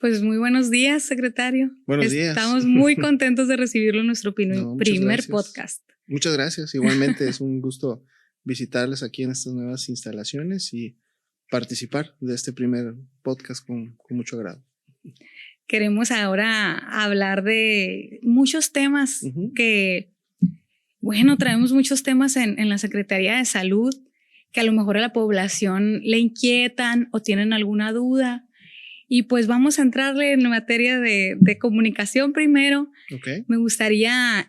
Pues muy buenos días, secretario. Buenos días. Estamos muy contentos de recibirlo en nuestro primer gracias. podcast. Muchas gracias. Igualmente es un gusto visitarles aquí en estas nuevas instalaciones y participar de este primer podcast con mucho agrado. Queremos ahora hablar de muchos temas traemos muchos temas en la Secretaría de Salud que a lo mejor a la población le inquietan o tienen alguna duda. Y pues vamos a entrarle en materia de comunicación primero. Okay. Me gustaría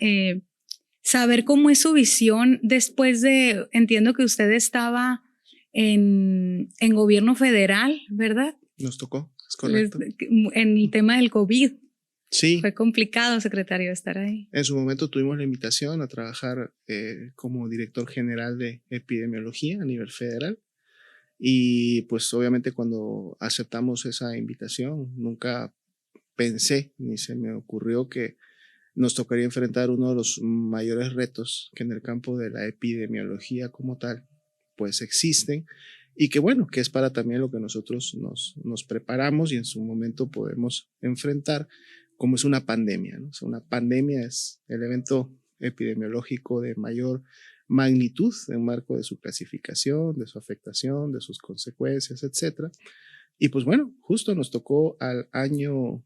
saber cómo es su visión después de, entiendo que usted estaba en gobierno federal, ¿verdad? Nos tocó, es correcto. En el tema del COVID. Sí. Fue complicado, secretario, estar ahí. En su momento tuvimos la invitación a trabajar como director general de epidemiología a nivel federal. Y pues obviamente cuando aceptamos esa invitación, nunca pensé ni se me ocurrió que nos tocaría enfrentar uno de los mayores retos que en el campo de la epidemiología como tal, pues existen y que bueno, que es para también lo que nosotros nos preparamos y en su momento podemos enfrentar, como es una pandemia, ¿no? O sea, una pandemia es el evento epidemiológico de mayor magnitud en marco de su clasificación, de su afectación, de sus consecuencias, etcétera. Y pues bueno, justo nos tocó al año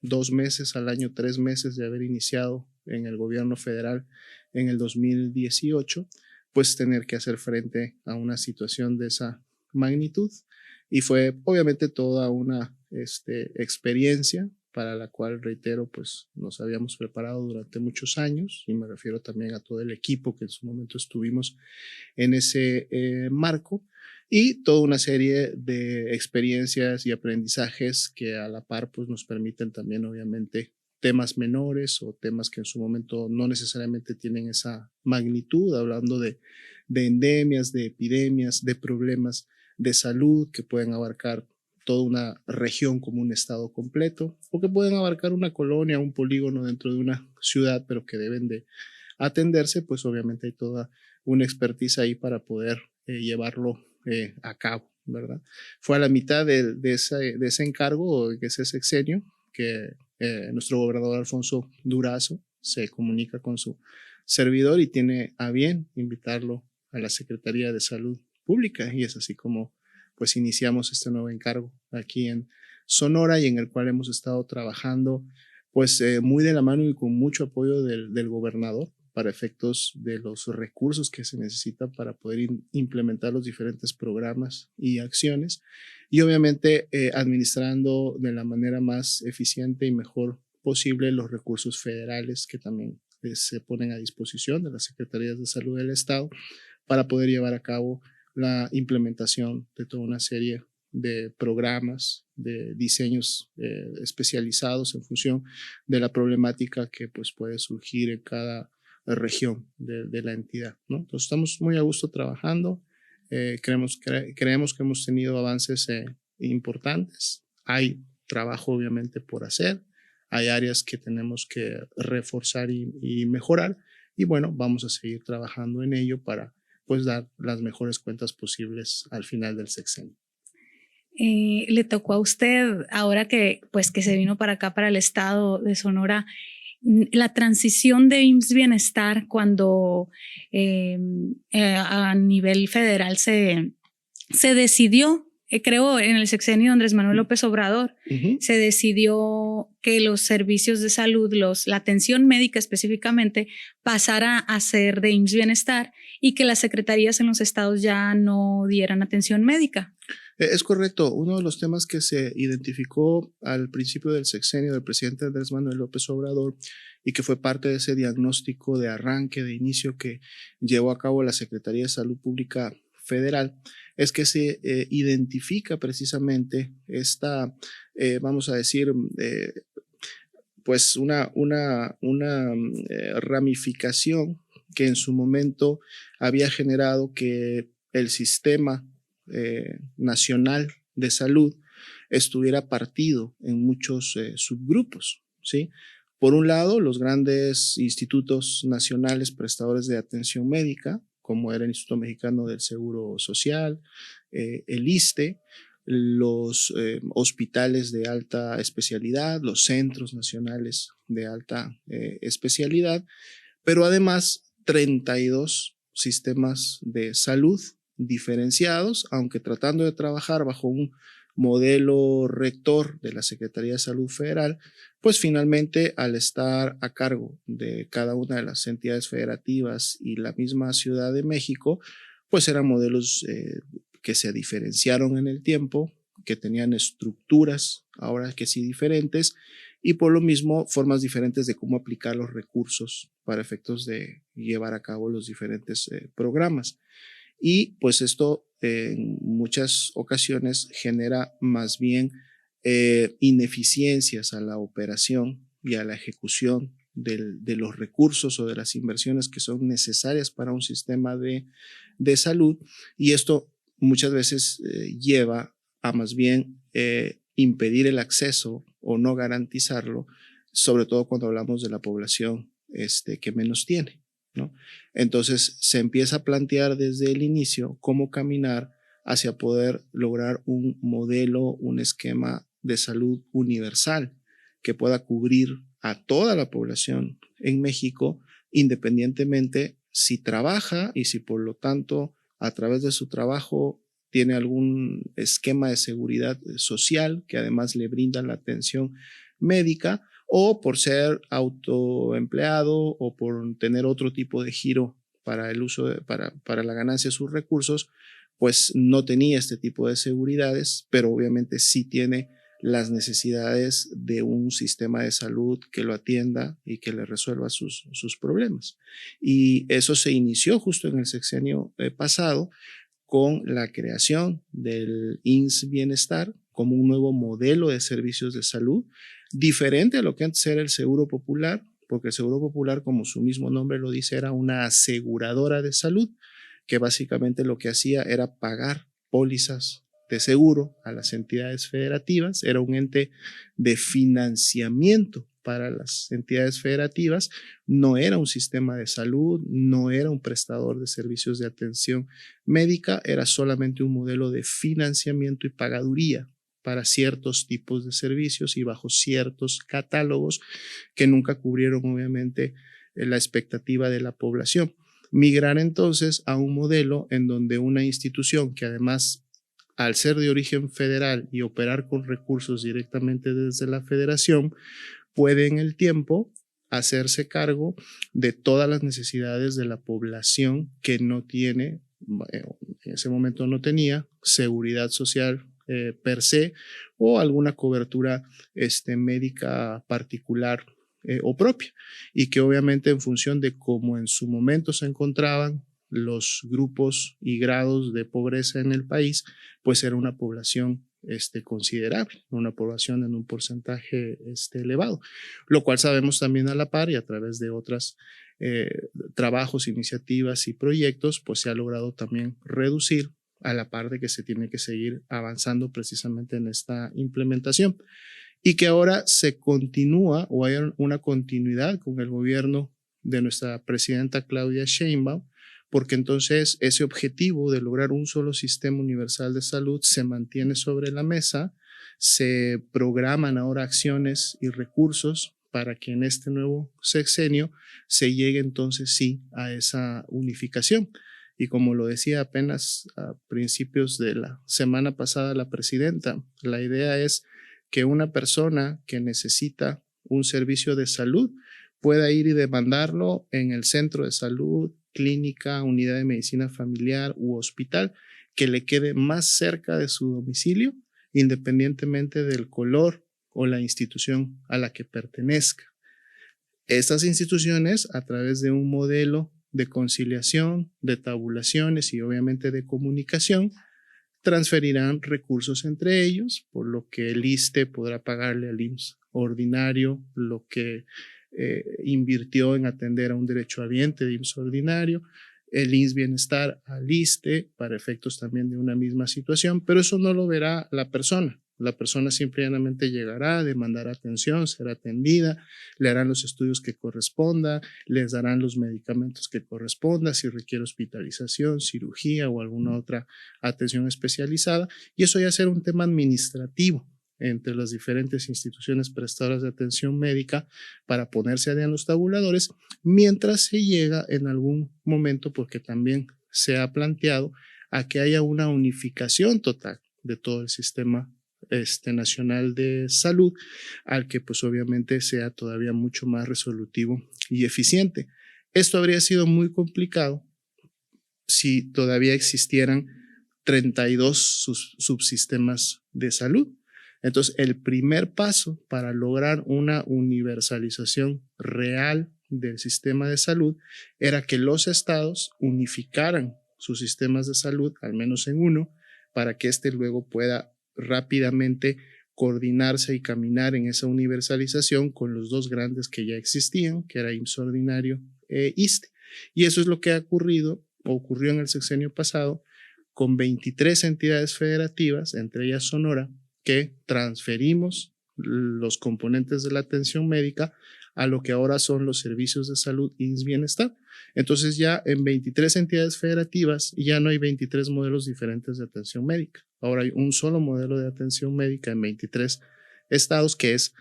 2 meses, al año 3 meses de haber iniciado en el gobierno federal en el 2018, pues tener que hacer frente a una situación de esa magnitud. Y fue obviamente toda una experiencia para la cual, reitero, pues nos habíamos preparado durante muchos años, y me refiero también a todo el equipo que en su momento estuvimos en ese marco, y toda una serie de experiencias y aprendizajes que a la par pues nos permiten también obviamente temas menores o temas que en su momento no necesariamente tienen esa magnitud, hablando de endemias, de epidemias, de problemas de salud que pueden abarcar toda una región como un estado completo, o que pueden abarcar una colonia, un polígono dentro de una ciudad, pero que deben de atenderse, pues obviamente hay toda una expertise ahí para poder llevarlo a cabo, ¿verdad? Fue a la mitad de ese encargo, de ese sexenio, que nuestro gobernador Alfonso Durazo se comunica con su servidor y tiene a bien invitarlo a la Secretaría de Salud Pública, y es así como pues iniciamos este nuevo encargo aquí en Sonora, y en el cual hemos estado trabajando pues muy de la mano y con mucho apoyo del gobernador para efectos de los recursos que se necesitan para poder implementar los diferentes programas y acciones, y obviamente administrando de la manera más eficiente y mejor posible los recursos federales que también se ponen a disposición de las Secretarías de Salud del Estado para poder llevar a cabo la implementación de toda una serie de programas, de diseños especializados en función de la problemática que pues puede surgir en cada región de la entidad, ¿no? Entonces estamos muy a gusto trabajando, creemos que hemos tenido avances importantes, hay trabajo obviamente por hacer, hay áreas que tenemos que reforzar y mejorar, y bueno, vamos a seguir trabajando en ello para pues dar las mejores cuentas posibles al final del sexenio. Le tocó a usted, ahora que se vino para acá, para el estado de Sonora, la transición de IMSS Bienestar cuando a nivel federal se decidió, creo en el sexenio de Andrés Manuel López Obrador, se decidió que los servicios de salud, la atención médica específicamente, pasara a ser de IMSS Bienestar y que las secretarías en los estados ya no dieran atención médica. Es correcto. Uno de los temas que se identificó al principio del sexenio del presidente Andrés Manuel López Obrador y que fue parte de ese diagnóstico de arranque, de inicio que llevó a cabo la Secretaría de Salud Pública Federal, es que se identifica precisamente esta, vamos a decir, pues una ramificación que en su momento había generado que el sistema nacional de salud estuviera partido en muchos subgrupos, ¿sí? Por un lado, los grandes institutos nacionales prestadores de atención médica, como era el Instituto Mexicano del Seguro Social, el ISSSTE, los hospitales de alta especialidad, los centros nacionales de alta especialidad, pero además 32 sistemas de salud diferenciados, aunque tratando de trabajar bajo un modelo rector de la Secretaría de Salud Federal, pues finalmente al estar a cargo de cada una de las entidades federativas y la misma Ciudad de México, pues eran modelos que se diferenciaron en el tiempo, que tenían estructuras ahora que sí diferentes y por lo mismo formas diferentes de cómo aplicar los recursos para efectos de llevar a cabo los diferentes programas. Y pues esto en muchas ocasiones genera más bien ineficiencias a la operación y a la ejecución de los recursos o de las inversiones que son necesarias para un sistema de salud, y esto muchas veces lleva a más bien impedir el acceso o no garantizarlo, sobre todo cuando hablamos de la población que menos tiene, ¿no? Entonces se empieza a plantear desde el inicio cómo caminar hacia poder lograr un modelo, un esquema de salud universal que pueda cubrir a toda la población en México, independientemente si trabaja y si por lo tanto a través de su trabajo tiene algún esquema de seguridad social que además le brinda la atención médica, o por ser autoempleado o por tener otro tipo de giro para el uso para la ganancia de sus recursos, pues no tenía este tipo de seguridades, pero obviamente sí tiene las necesidades de un sistema de salud que lo atienda y que le resuelva sus problemas. Y eso se inició justo en el sexenio pasado con la creación del IMSS Bienestar como un nuevo modelo de servicios de salud, diferente a lo que antes era el Seguro Popular, porque el Seguro Popular, como su mismo nombre lo dice, era una aseguradora de salud, que básicamente lo que hacía era pagar pólizas de seguro a las entidades federativas, era un ente de financiamiento para las entidades federativas, no era un sistema de salud, no era un prestador de servicios de atención médica, era solamente un modelo de financiamiento y pagaduría para ciertos tipos de servicios y bajo ciertos catálogos que nunca cubrieron obviamente la expectativa de la población. Migrar entonces a un modelo en donde una institución que además, al ser de origen federal y operar con recursos directamente desde la federación, puede en el tiempo hacerse cargo de todas las necesidades de la población que no tiene, en ese momento no tenía, seguridad social per se o alguna cobertura médica particular o propia, y que obviamente en función de cómo en su momento se encontraban los grupos y grados de pobreza en el país, pues era una población considerable, una población en un porcentaje elevado, lo cual sabemos también a la par y a través de otros trabajos, iniciativas y proyectos, pues se ha logrado también reducir a la par de que se tiene que seguir avanzando precisamente en esta implementación, y que ahora se continúa o hay una continuidad con el gobierno de nuestra presidenta Claudia Sheinbaum, porque entonces ese objetivo de lograr un solo sistema universal de salud se mantiene sobre la mesa, se programan ahora acciones y recursos para que en este nuevo sexenio se llegue entonces sí a esa unificación. Y como lo decía apenas a principios de la semana pasada la presidenta, la idea es que una persona que necesita un servicio de salud pueda ir y demandarlo en el centro de salud, clínica, unidad de medicina familiar u hospital que le quede más cerca de su domicilio, independientemente del color o la institución a la que pertenezca. Estas instituciones, a través de un modelo de conciliación, de tabulaciones y obviamente de comunicación, transferirán recursos entre ellos, por lo que el ISSSTE podrá pagarle al IMSS ordinario lo que invirtió en atender a un derechohabiente de IMSS ordinario, el IMSS Bienestar al ISSSTE para efectos también de una misma situación, pero eso no lo verá la persona, La persona simple y llanamente llegará, demandará atención, será atendida, le harán los estudios que corresponda, les darán los medicamentos que corresponda, si requiere hospitalización, cirugía o alguna otra atención especializada. Y eso ya será un tema administrativo entre las diferentes instituciones prestadoras de atención médica para ponerse al día en los tabuladores, mientras se llega en algún momento, porque también se ha planteado, a que haya una unificación total de todo el sistema nacional de salud, al que pues obviamente sea todavía mucho más resolutivo y eficiente. Esto habría sido muy complicado si todavía existieran 32 subsistemas de salud. Entonces, el primer paso para lograr una universalización real del sistema de salud era que los estados unificaran sus sistemas de salud, al menos en uno, para que éste luego pueda rápidamente coordinarse y caminar en esa universalización con los dos grandes que ya existían, que era IMSS Ordinario e ISSSTE. Y eso es lo que ocurrió en el sexenio pasado, con 23 entidades federativas, entre ellas Sonora, que transferimos los componentes de la atención médica a lo que ahora son los servicios de salud IMSS Bienestar. Entonces ya en 23 entidades federativas ya no hay 23 modelos diferentes de atención médica. Ahora hay un solo modelo de atención médica en 23 estados, que es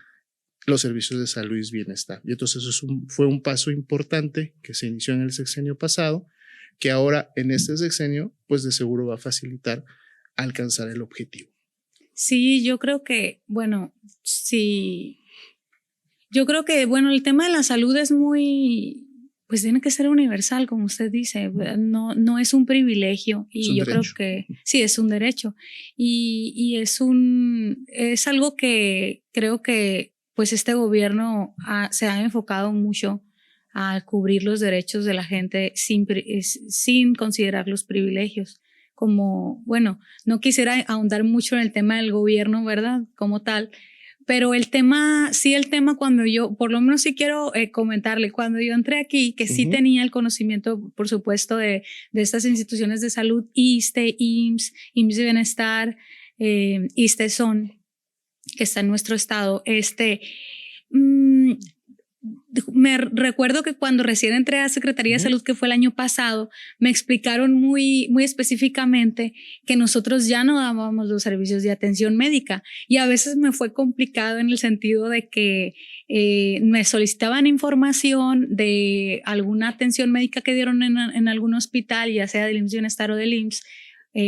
los servicios de salud IMSS Bienestar. Y entonces eso fue un paso importante que se inició en el sexenio pasado, que ahora en este sexenio pues de seguro va a facilitar alcanzar el objetivo. Sí, yo creo que, bueno, sí, yo creo que, bueno, el tema de la salud es muy, pues tiene que ser universal, como usted dice, no es un privilegio y yo creo que sí, es un derecho y es algo que creo que pues este gobierno se ha enfocado mucho a cubrir los derechos de la gente sin considerar los privilegios. Como, bueno, no quisiera ahondar mucho en el tema del gobierno, ¿verdad? Como tal, pero el tema cuando yo, por lo menos sí quiero comentarle, cuando yo entré aquí, que sí tenía el conocimiento, por supuesto, de estas instituciones de salud, ISSSTE, IMSS, IMSS Bienestar, ISSSTE-SON, que está en nuestro estado, me recuerdo que cuando recién entré a Secretaría de Salud, que fue el año pasado, me explicaron muy específicamente que nosotros ya no dábamos los servicios de atención médica y a veces me fue complicado en el sentido de que me solicitaban información de alguna atención médica que dieron en algún hospital, ya sea del IMSS Bienestar o del IMSS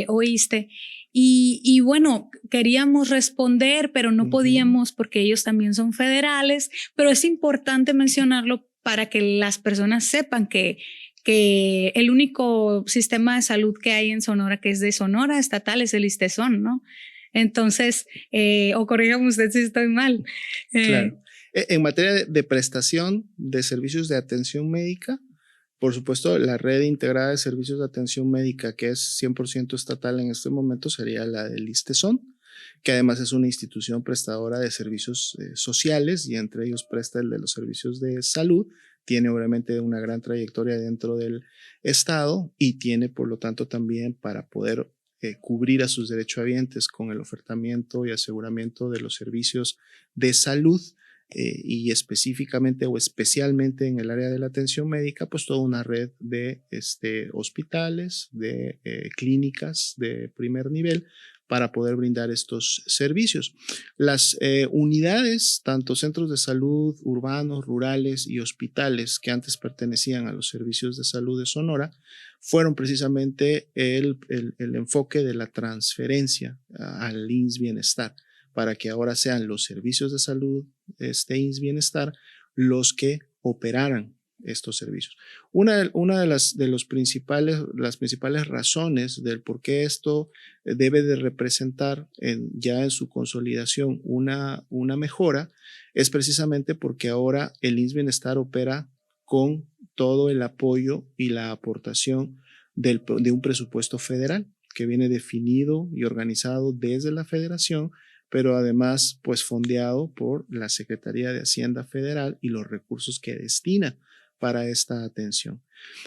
o ISSSTE. Y bueno, queríamos responder, pero no podíamos porque ellos también son federales, pero es importante mencionarlo para que las personas sepan que el único sistema de salud que hay en Sonora, que es de Sonora estatal, es el ISSSTE-SON, ¿no? Entonces, o corrígame usted si estoy mal. Claro. En materia de prestación de servicios de atención médica, por supuesto, la red integrada de servicios de atención médica, que es 100% estatal en este momento, sería la del ISSSTE-SON, que además es una institución prestadora de servicios sociales y entre ellos presta el de los servicios de salud. Tiene obviamente una gran trayectoria dentro del estado y tiene, por lo tanto, también para poder cubrir a sus derechohabientes con el ofertamiento y aseguramiento de los servicios de salud. Y específicamente o especialmente en el área de la atención médica, pues toda una red de hospitales, de clínicas de primer nivel para poder brindar estos servicios. Las unidades, tanto centros de salud urbanos, rurales y hospitales que antes pertenecían a los servicios de salud de Sonora, fueron precisamente el enfoque de la transferencia al IMSS Bienestar, para que ahora sean los servicios de salud IMSS Bienestar los que operaran estos servicios. Una de las principales razones del por qué esto debe de representar ya en su consolidación una mejora es precisamente porque ahora el IMSS Bienestar opera con todo el apoyo y la aportación de un presupuesto federal que viene definido y organizado desde la federación, pero además pues fondeado por la Secretaría de Hacienda Federal y los recursos que destina para esta atención.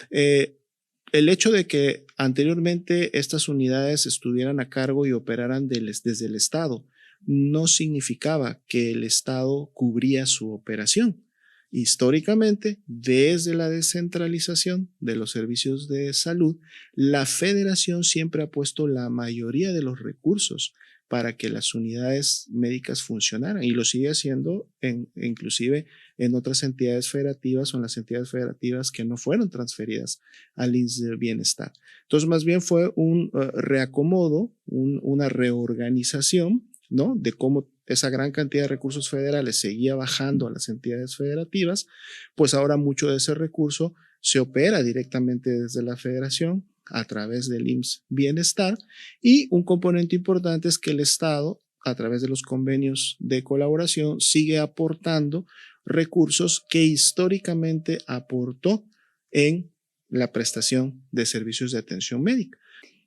El hecho de que anteriormente estas unidades estuvieran a cargo y operaran desde el Estado no significaba que el Estado cubría su operación. Históricamente, desde la descentralización de los servicios de salud, la federación siempre ha puesto la mayoría de los recursos para que las unidades médicas funcionaran y lo sigue haciendo inclusive en otras entidades federativas o en las entidades federativas que no fueron transferidas al INSS de Bienestar. Entonces, más bien fue un reacomodo, una reorganización, ¿no? De cómo esa gran cantidad de recursos federales seguía bajando a las entidades federativas, pues ahora mucho de ese recurso se opera directamente desde la federación a través del IMSS Bienestar, y un componente importante es que el Estado, a través de los convenios de colaboración, sigue aportando recursos que históricamente aportó en la prestación de servicios de atención médica.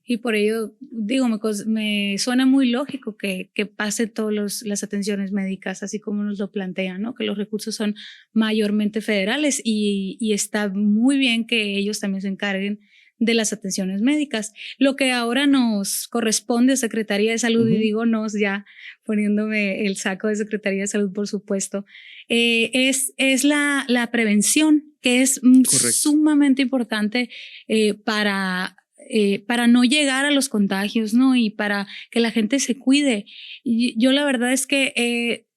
Y por ello, digo, me suena muy lógico que pase todas las atenciones médicas, así como nos lo plantean, ¿no? Que los recursos son mayormente federales y está muy bien que ellos también se encarguen de las atenciones médicas. Lo que ahora nos corresponde a Secretaría de Salud, y digo nos ya poniéndome el saco de Secretaría de Salud, por supuesto, es la prevención, que es sumamente importante para no llegar a los contagios, ¿no? Y para que la gente se cuide. Y yo la verdad es que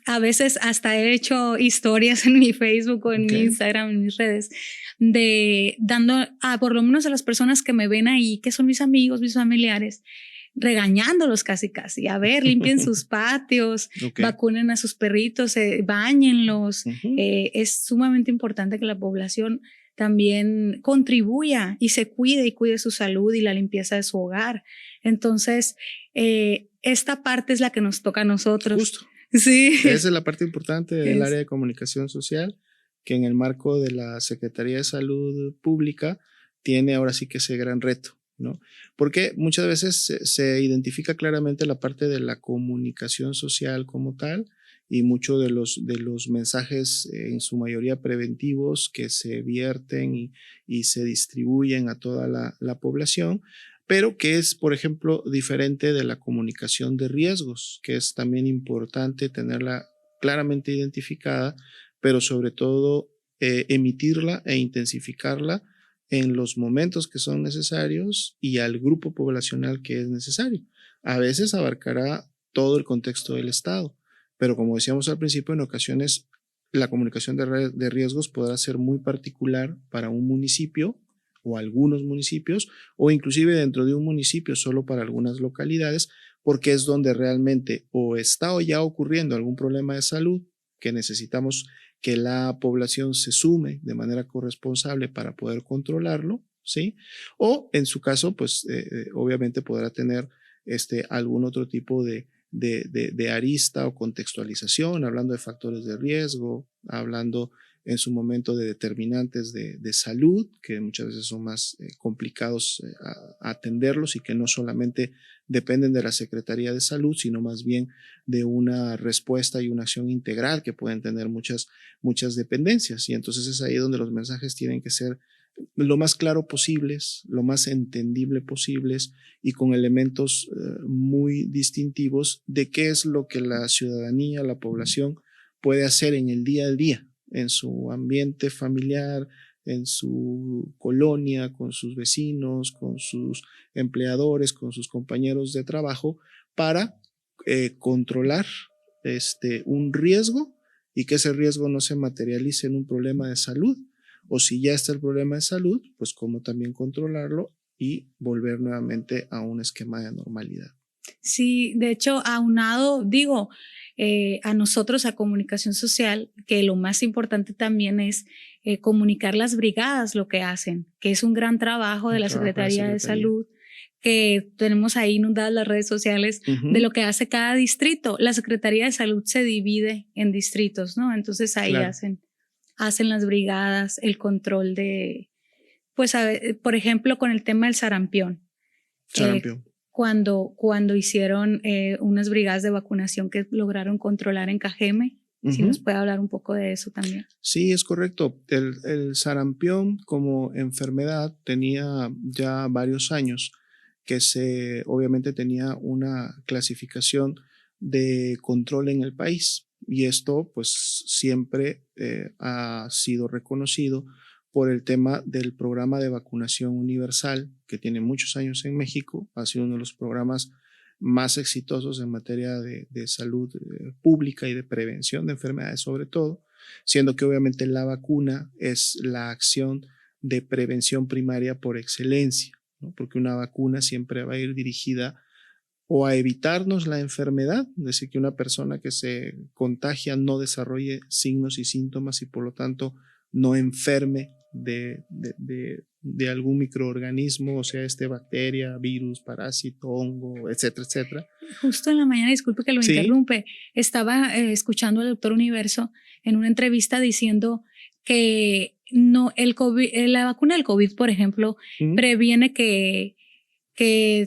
a veces hasta he hecho historias en mi Facebook o en mi Instagram, en mis redes, dando por lo menos a las personas que me ven ahí, que son mis amigos, mis familiares, regañándolos casi. A ver, limpien sus patios, vacunen a sus perritos, báñenlos. Es sumamente importante que la población también contribuya y se cuide y cuide su salud y la limpieza de su hogar. Entonces, esta parte es la que nos toca a nosotros. Justo. Sí. Esa es la parte importante del área de comunicación social, que en el marco de la Secretaría de Salud Pública tiene ahora sí que ese gran reto, ¿no? Porque muchas veces se identifica claramente la parte de la comunicación social como tal, y muchos de los mensajes, en su mayoría preventivos, que se vierten y se distribuyen a toda la población, pero que es, por ejemplo, diferente de la comunicación de riesgos, que es también importante tenerla claramente identificada, pero sobre todo emitirla e intensificarla en los momentos que son necesarios y al grupo poblacional que es necesario. A veces abarcará todo el contexto del Estado, pero como decíamos al principio, en ocasiones la comunicación de riesgos podrá ser muy particular para un municipio o algunos municipios, o inclusive dentro de un municipio solo para algunas localidades, porque es donde realmente o está o ya ocurriendo algún problema de salud que necesitamos que la población se sume de manera corresponsable para poder controlarlo, ¿sí? O en su caso, pues obviamente podrá tener algún otro tipo de arista o contextualización, hablando de factores de riesgo, hablando en su momento de determinantes de salud, que muchas veces son más complicados a atenderlos y que no solamente dependen de la Secretaría de Salud, sino más bien de una respuesta y una acción integral que pueden tener muchas dependencias. Y entonces es ahí donde los mensajes tienen que ser lo más claro posibles, lo más entendible posibles y con elementos muy distintivos de qué es lo que la ciudadanía, la población puede hacer en el día a día, en su ambiente familiar, en su colonia, con sus vecinos, con sus empleadores, con sus compañeros de trabajo, para controlar un riesgo y que ese riesgo no se materialice en un problema de salud. O si ya está el problema de salud, pues cómo también controlarlo y volver nuevamente a un esquema de normalidad. Sí, de hecho, aunado, digo, a nosotros, a comunicación social, que lo más importante también es comunicar las brigadas lo que hacen, que es un gran trabajo de la Secretaría de Salud, que tenemos ahí inundadas las redes sociales de lo que hace cada distrito. La Secretaría de Salud se divide en distritos, ¿no? Entonces ahí hacen las brigadas, el control de, pues, por ejemplo, con el tema del sarampión. Cuando hicieron unas brigadas de vacunación que lograron controlar en Cajeme. Si nos puede hablar un poco de eso también. Sí, es correcto. El sarampión como enfermedad tenía ya varios años que obviamente tenía una clasificación de control en el país. Y esto pues siempre ha sido reconocido por el tema del programa de vacunación universal, que tiene muchos años en México. Ha sido uno de los programas más exitosos en materia de salud pública y de prevención de enfermedades sobre todo, siendo que obviamente la vacuna es la acción de prevención primaria por excelencia, ¿no? Porque una vacuna siempre va a ir dirigida o a evitarnos la enfermedad, es decir, que una persona que se contagia no desarrolle signos y síntomas y por lo tanto no enferme de algún microorganismo, o sea, bacteria, virus, parásito, hongo, etcétera, etcétera. Justo en la mañana, disculpe que lo interrumpe, estaba escuchando al doctor Universo en una entrevista diciendo que no, el COVID, la vacuna del COVID, por ejemplo, previene que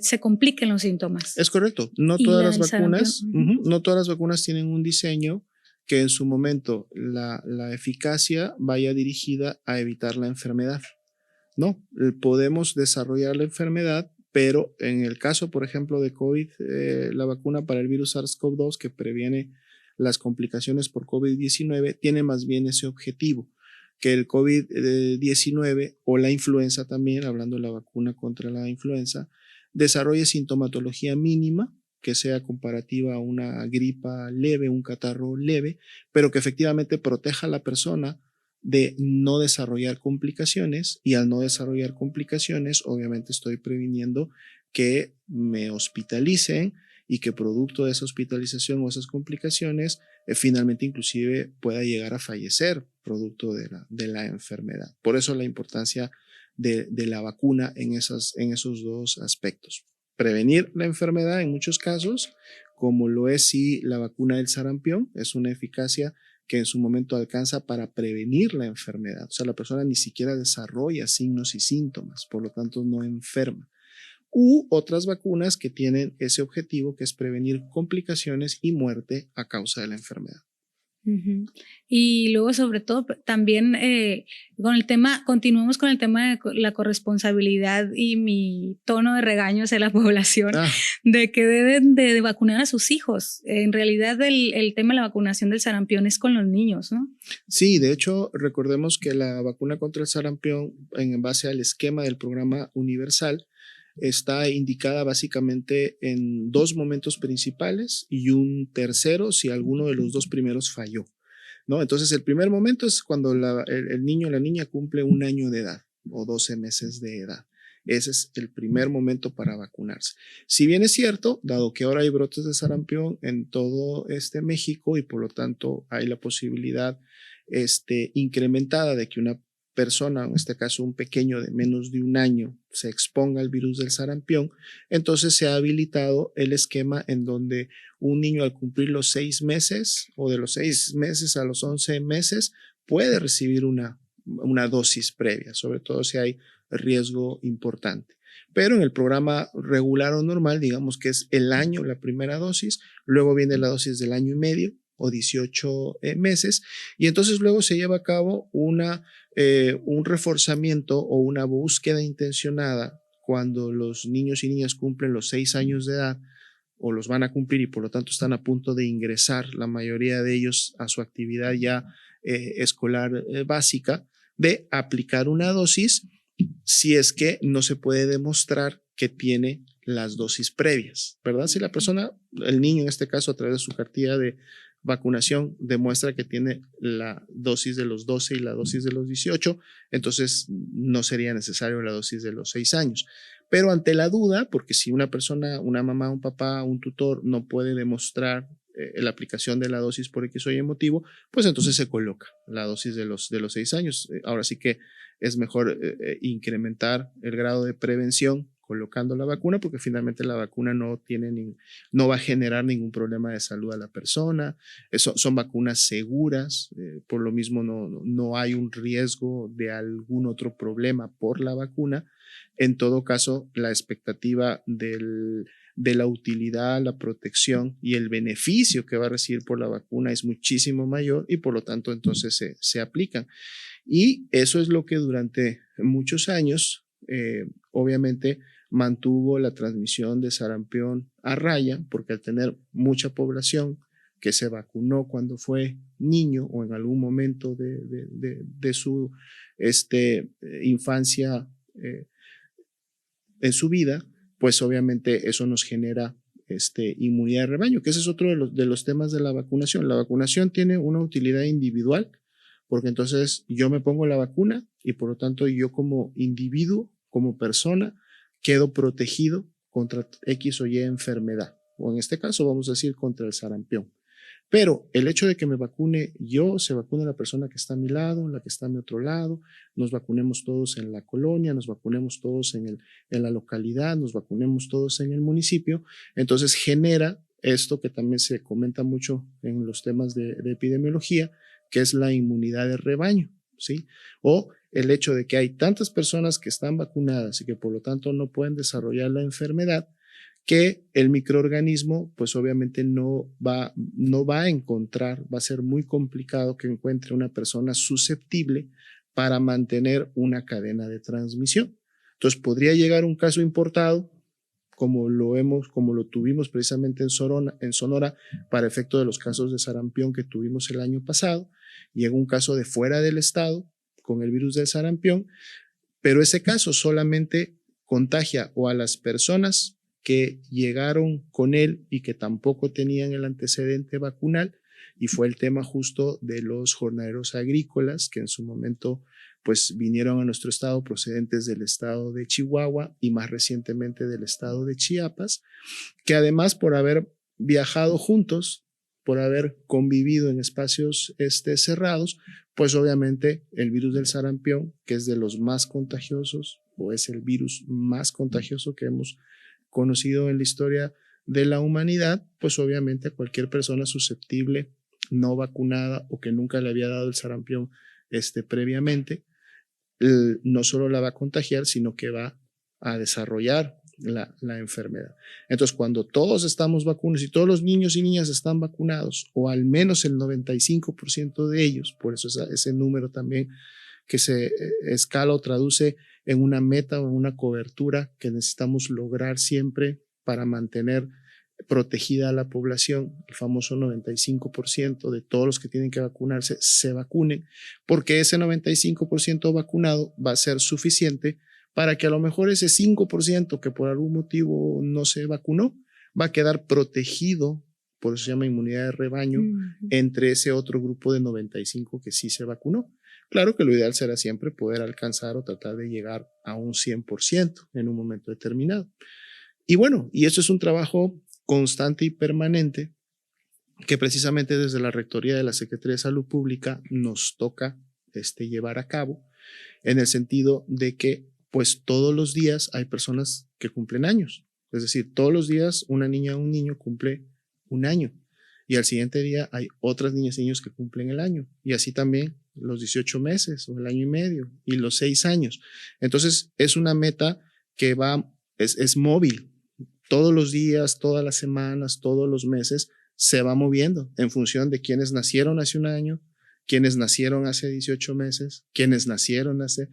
se compliquen los síntomas. Es correcto. No todas las vacunas, no todas las vacunas tienen un diseño que en su momento la eficacia vaya dirigida a evitar la enfermedad. No, podemos desarrollar la enfermedad, pero en el caso, por ejemplo, de COVID, la vacuna para el virus SARS-CoV-2 que previene las complicaciones por COVID-19 tiene más bien ese objetivo, que el COVID-19 o la influenza también, hablando de la vacuna contra la influenza, desarrolle sintomatología mínima, que sea comparativa a una gripa leve, un catarro leve, pero que efectivamente proteja a la persona de no desarrollar complicaciones, y al no desarrollar complicaciones, obviamente estoy previniendo que me hospitalicen y que producto de esa hospitalización o esas complicaciones, finalmente inclusive pueda llegar a fallecer producto de la enfermedad. Por eso la importancia de la vacuna en esos dos aspectos. Prevenir la enfermedad en muchos casos, como lo es si la vacuna del sarampión, es una eficacia que en su momento alcanza para prevenir la enfermedad. O sea, la persona ni siquiera desarrolla signos y síntomas, por lo tanto no enferma. U otras vacunas que tienen ese objetivo, que es prevenir complicaciones y muerte a causa de la enfermedad. Y luego, sobre todo, también con el tema, continuamos con el tema de la corresponsabilidad y mi tono de regaño hacia la población de que deben de vacunar a sus hijos. En realidad, el tema de la vacunación del sarampión es con los niños, ¿no? Sí, de hecho, recordemos que la vacuna contra el sarampión, en base al esquema del programa universal, está indicada básicamente en dos momentos principales y un tercero si alguno de los dos primeros falló, ¿no? Entonces, el primer momento es cuando el niño o la niña cumple 1 año de edad o 12 meses de edad. Ese es el primer momento para vacunarse. Si bien es cierto, dado que ahora hay brotes de sarampión en todo México y por lo tanto hay la posibilidad incrementada de que una persona, en este caso un pequeño de menos de 1 año, se exponga al virus del sarampión, entonces se ha habilitado el esquema en donde un niño al cumplir los 6 meses o de los 6 meses a los 11 meses puede recibir una dosis previa, sobre todo si hay riesgo importante. Pero en el programa regular o normal, digamos que es el año la primera dosis, luego viene la dosis del 1.5 años o 18 meses, y entonces luego se lleva a cabo un reforzamiento o una búsqueda intencionada cuando los niños y niñas cumplen los 6 años de edad o los van a cumplir y por lo tanto están a punto de ingresar la mayoría de ellos a su actividad ya escolar básica, de aplicar una dosis si es que no se puede demostrar que tiene las dosis previas, ¿verdad? Si la persona, el niño en este caso, a través de su cartilla de vacunación demuestra que tiene la dosis de los 12 y la dosis de los 18, entonces no sería necesario la dosis de los 6 años. Pero ante la duda, porque si una persona, una mamá, un papá, un tutor no puede demostrar la aplicación de la dosis por X o Y motivo, pues entonces se coloca la dosis de los 6 años. Ahora sí que es mejor incrementar el grado de prevención colocando la vacuna, porque finalmente la vacuna no va a generar ningún problema de salud a la persona. Son vacunas seguras, por lo mismo no hay un riesgo de algún otro problema por la vacuna. En todo caso, la expectativa de la utilidad, la protección y el beneficio que va a recibir por la vacuna es muchísimo mayor y por lo tanto entonces se aplican. Y eso es lo que durante muchos años obviamente mantuvo la transmisión de sarampión a raya, porque al tener mucha población que se vacunó cuando fue niño o en algún momento de su infancia en su vida, pues obviamente eso nos genera inmunidad de rebaño, que ese es otro de los temas de la vacunación. La vacunación tiene una utilidad individual, porque entonces yo me pongo la vacuna y por lo tanto yo como individuo, como persona, quedo protegido contra X o Y enfermedad, o en este caso vamos a decir contra el sarampión. Pero el hecho de que me vacune yo, se vacune la persona que está a mi lado, la que está a mi otro lado, nos vacunemos todos en la colonia, nos vacunemos todos en la localidad, nos vacunemos todos en el municipio, entonces genera esto que también se comenta mucho en los temas de epidemiología, que es la inmunidad de rebaño, ¿sí? O el hecho de que hay tantas personas que están vacunadas y que por lo tanto no pueden desarrollar la enfermedad, que el microorganismo pues obviamente no va a encontrar, va a ser muy complicado que encuentre una persona susceptible para mantener una cadena de transmisión. Entonces podría llegar un caso importado, como lo tuvimos precisamente en Sonora para efecto de los casos de sarampión que tuvimos el año pasado. Llega un caso de fuera del estado con el virus del sarampión, pero ese caso solamente contagia o a las personas que llegaron con él y que tampoco tenían el antecedente vacunal, y fue el tema justo de los jornaleros agrícolas que en su momento pues vinieron a nuestro estado procedentes del estado de Chihuahua y más recientemente del estado de Chiapas, que además por haber viajado juntos, por haber convivido en espacios cerrados, pues obviamente el virus del sarampión, que es de los más contagiosos o es el virus más contagioso que hemos conocido en la historia de la humanidad, pues obviamente a cualquier persona susceptible, no vacunada o que nunca le había dado el sarampión previamente, no solo la va a contagiar, sino que va a desarrollar la enfermedad. Entonces, cuando todos estamos vacunados y todos los niños y niñas están vacunados, o al menos el 95% de ellos, por eso ese número también que se escala o traduce en una meta o en una cobertura que necesitamos lograr siempre para mantener protegida a la población, el famoso 95% de todos los que tienen que vacunarse se vacunen, porque ese 95% vacunado va a ser suficiente para que a lo mejor ese 5% que por algún motivo no se vacunó va a quedar protegido, por eso se llama inmunidad de rebaño, entre ese otro grupo de 95 que sí se vacunó. Claro que lo ideal será siempre poder alcanzar o tratar de llegar a un 100% en un momento determinado. Y bueno, y eso es un trabajo constante y permanente que precisamente desde la Rectoría de la Secretaría de Salud Pública nos toca llevar a cabo, en el sentido de que pues todos los días hay personas que cumplen años. Es decir, todos los días una niña o un niño cumple un año y al siguiente día hay otras niñas y niños que cumplen el año, y así también los 18 meses o el año y medio y los 6 años. Entonces es una meta que es móvil. Todos los días, todas las semanas, todos los meses se va moviendo en función de quienes nacieron hace un año, quienes nacieron hace 18 meses, quienes nacieron hace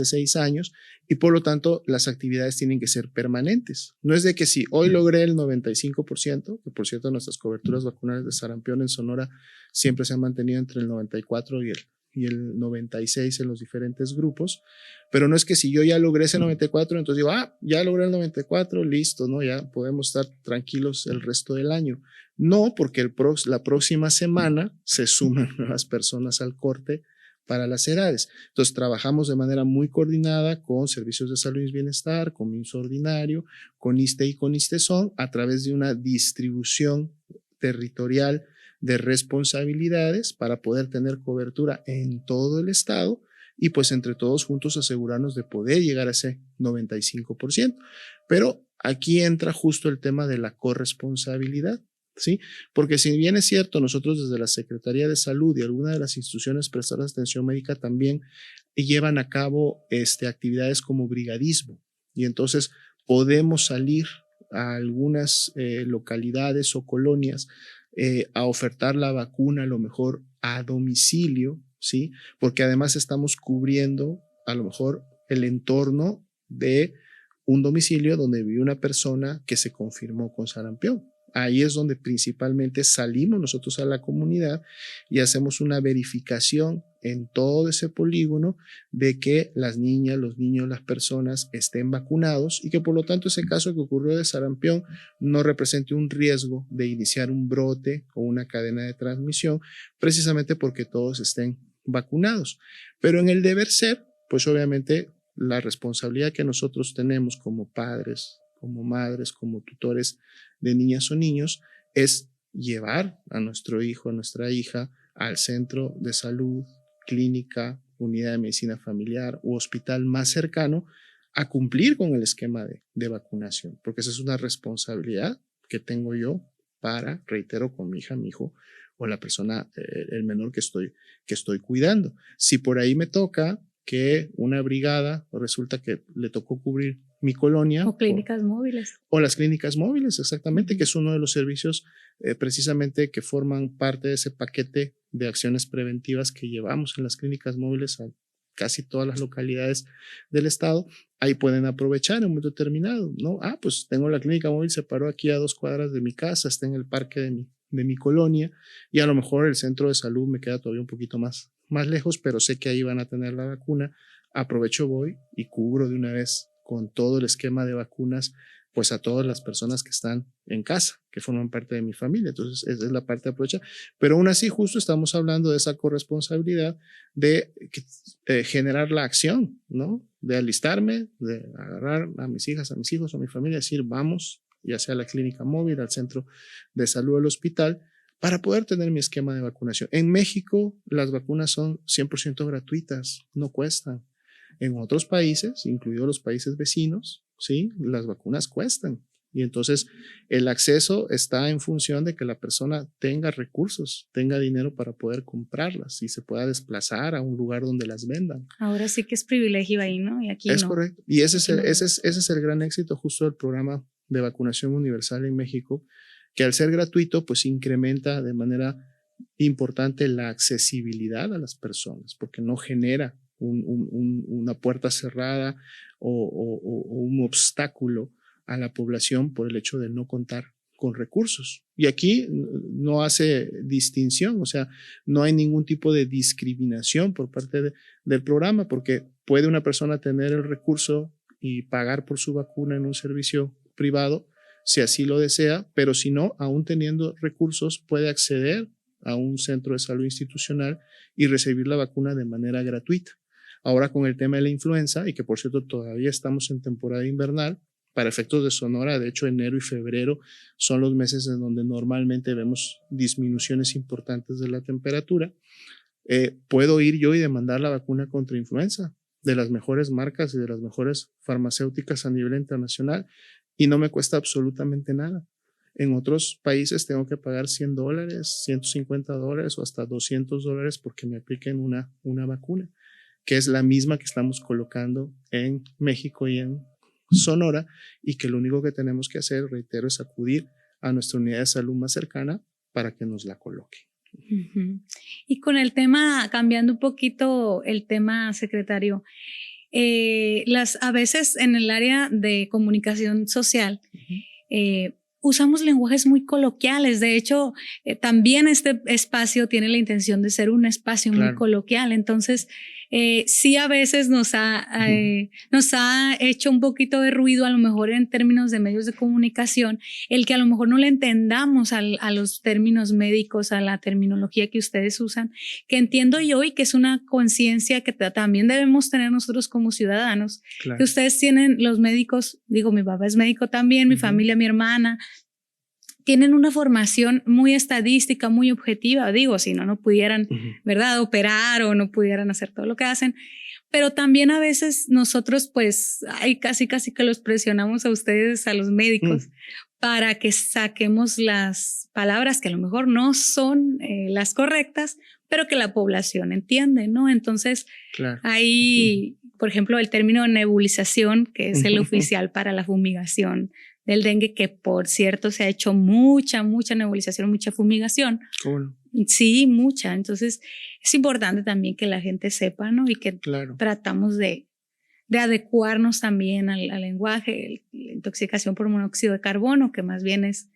6 años, y por lo tanto las actividades tienen que ser permanentes. No es de que si hoy logré el 95%, que por cierto nuestras coberturas vacunales de sarampión en Sonora siempre se han mantenido entre el 94 y el 96 en los diferentes grupos, pero no es que si yo ya logré ese 94, entonces digo, ya logré el 94, listo, ¿no? Ya podemos estar tranquilos el resto del año. No, porque la próxima semana se suman nuevas personas al corte para las edades. Entonces trabajamos de manera muy coordinada con Servicios de Salud y Bienestar, con MIMSS Ordinario, con ISSSTE y con ISSSTESON, a través de una distribución territorial de responsabilidades para poder tener cobertura en todo el estado y pues entre todos juntos asegurarnos de poder llegar a ese 95%. Pero aquí entra justo el tema de la corresponsabilidad, ¿sí? Porque si bien es cierto, nosotros desde la Secretaría de Salud y algunas de las instituciones prestadoras de atención médica también llevan a cabo actividades como brigadismo, y entonces podemos salir a algunas localidades o colonias a ofertar la vacuna a lo mejor a domicilio, ¿sí? Porque además estamos cubriendo a lo mejor el entorno de un domicilio donde vive una persona que se confirmó con sarampión. Ahí es donde principalmente salimos nosotros a la comunidad y hacemos una verificación en todo ese polígono de que las niñas, los niños, las personas estén vacunados y que por lo tanto ese caso que ocurrió de sarampión no represente un riesgo de iniciar un brote o una cadena de transmisión, precisamente porque todos estén vacunados. Pero en el deber ser, pues obviamente la responsabilidad que nosotros tenemos como padres, como madres, como tutores de niñas o niños, es llevar a nuestro hijo, a nuestra hija, al centro de salud, clínica, unidad de medicina familiar u hospital más cercano a cumplir con el esquema de vacunación, porque esa es una responsabilidad que tengo yo para, reitero, con mi hija, mi hijo o la persona, el menor que estoy cuidando. Si por ahí me toca que una brigada o resulta que le tocó cubrir mi colonia. O clínicas móviles. O las clínicas móviles, exactamente, que es uno de los servicios precisamente que forman parte de ese paquete de acciones preventivas que llevamos en las clínicas móviles a casi todas las localidades del estado. Ahí pueden aprovechar en un momento determinado, ¿no? Pues tengo la clínica móvil, se paró aquí a 2 cuadras de mi casa, está en el parque de mi colonia y a lo mejor el centro de salud me queda todavía un poquito más lejos, pero sé que ahí van a tener la vacuna. Aprovecho, voy y cubro de una vez con todo el esquema de vacunas, pues a todas las personas que están en casa, que forman parte de mi familia. Entonces, esa es la parte de aprovechar. Pero aún así, justo estamos hablando de esa corresponsabilidad de generar la acción, ¿no? De alistarme, de agarrar a mis hijas, a mis hijos, a mi familia, decir, vamos, ya sea a la clínica móvil, al centro de salud, al hospital, para poder tener mi esquema de vacunación. En México, las vacunas son 100% gratuitas, no cuestan. En otros países, incluidos los países vecinos, ¿sí? Las vacunas cuestan. Y entonces el acceso está en función de que la persona tenga recursos, tenga dinero para poder comprarlas y se pueda desplazar a un lugar donde las vendan. Ahora sí que es privilegio ahí, ¿no? Y aquí es no. Correcto. Y ese es el gran éxito justo del programa de vacunación universal en México, que al ser gratuito, pues incrementa de manera importante la accesibilidad a las personas, porque no genera una puerta cerrada o un obstáculo a la población por el hecho de no contar con recursos. Y aquí no hace distinción, o sea, no hay ningún tipo de discriminación por parte del programa, porque puede una persona tener el recurso y pagar por su vacuna en un servicio privado, si así lo desea, pero si no, aún teniendo recursos, puede acceder a un centro de salud institucional y recibir la vacuna de manera gratuita. Ahora con el tema de la influenza, y que por cierto todavía estamos en temporada invernal, para efectos de Sonora, de hecho enero y febrero son los meses en donde normalmente vemos disminuciones importantes de la temperatura, puedo ir yo y demandar la vacuna contra influenza de las mejores marcas y de las mejores farmacéuticas a nivel internacional y no me cuesta absolutamente nada. En otros países tengo que pagar $100, $150 o hasta $200 porque me apliquen una vacuna, que es la misma que estamos colocando en México y en Sonora, y que lo único que tenemos que hacer, reitero, es acudir a nuestra unidad de salud más cercana para que nos la coloque. Uh-huh. Y con el tema, cambiando un poquito el tema, secretario, a veces en el área de comunicación social, usamos lenguajes muy coloquiales. De hecho, también este espacio tiene la intención de ser un espacio muy coloquial. Entonces, sí a veces nos ha hecho un poquito de ruido, a lo mejor en términos de medios de comunicación, el que a lo mejor no le entendamos a los términos médicos, a la terminología que ustedes usan, que entiendo yo y que es una conciencia que también debemos tener nosotros como ciudadanos, que ustedes tienen, los médicos, digo, mi papá es médico también, mi familia, mi hermana, tienen una formación muy estadística, muy objetiva, digo, si no pudieran, ¿verdad?, operar o no pudieran hacer todo lo que hacen, pero también a veces nosotros pues casi que los presionamos a ustedes, a los médicos, para que saquemos las palabras que a lo mejor no son las correctas, pero que la población entiende, ¿no? Entonces, hay, por ejemplo, el término nebulización, que es el oficial para la fumigación del dengue, que por cierto se ha hecho mucha nebulización, mucha fumigación. ¿Cómo? Sí, mucha. Entonces es importante también que la gente sepa, ¿no? Y que tratamos de de adecuarnos también al lenguaje, la intoxicación por monóxido de carbono, que más bien es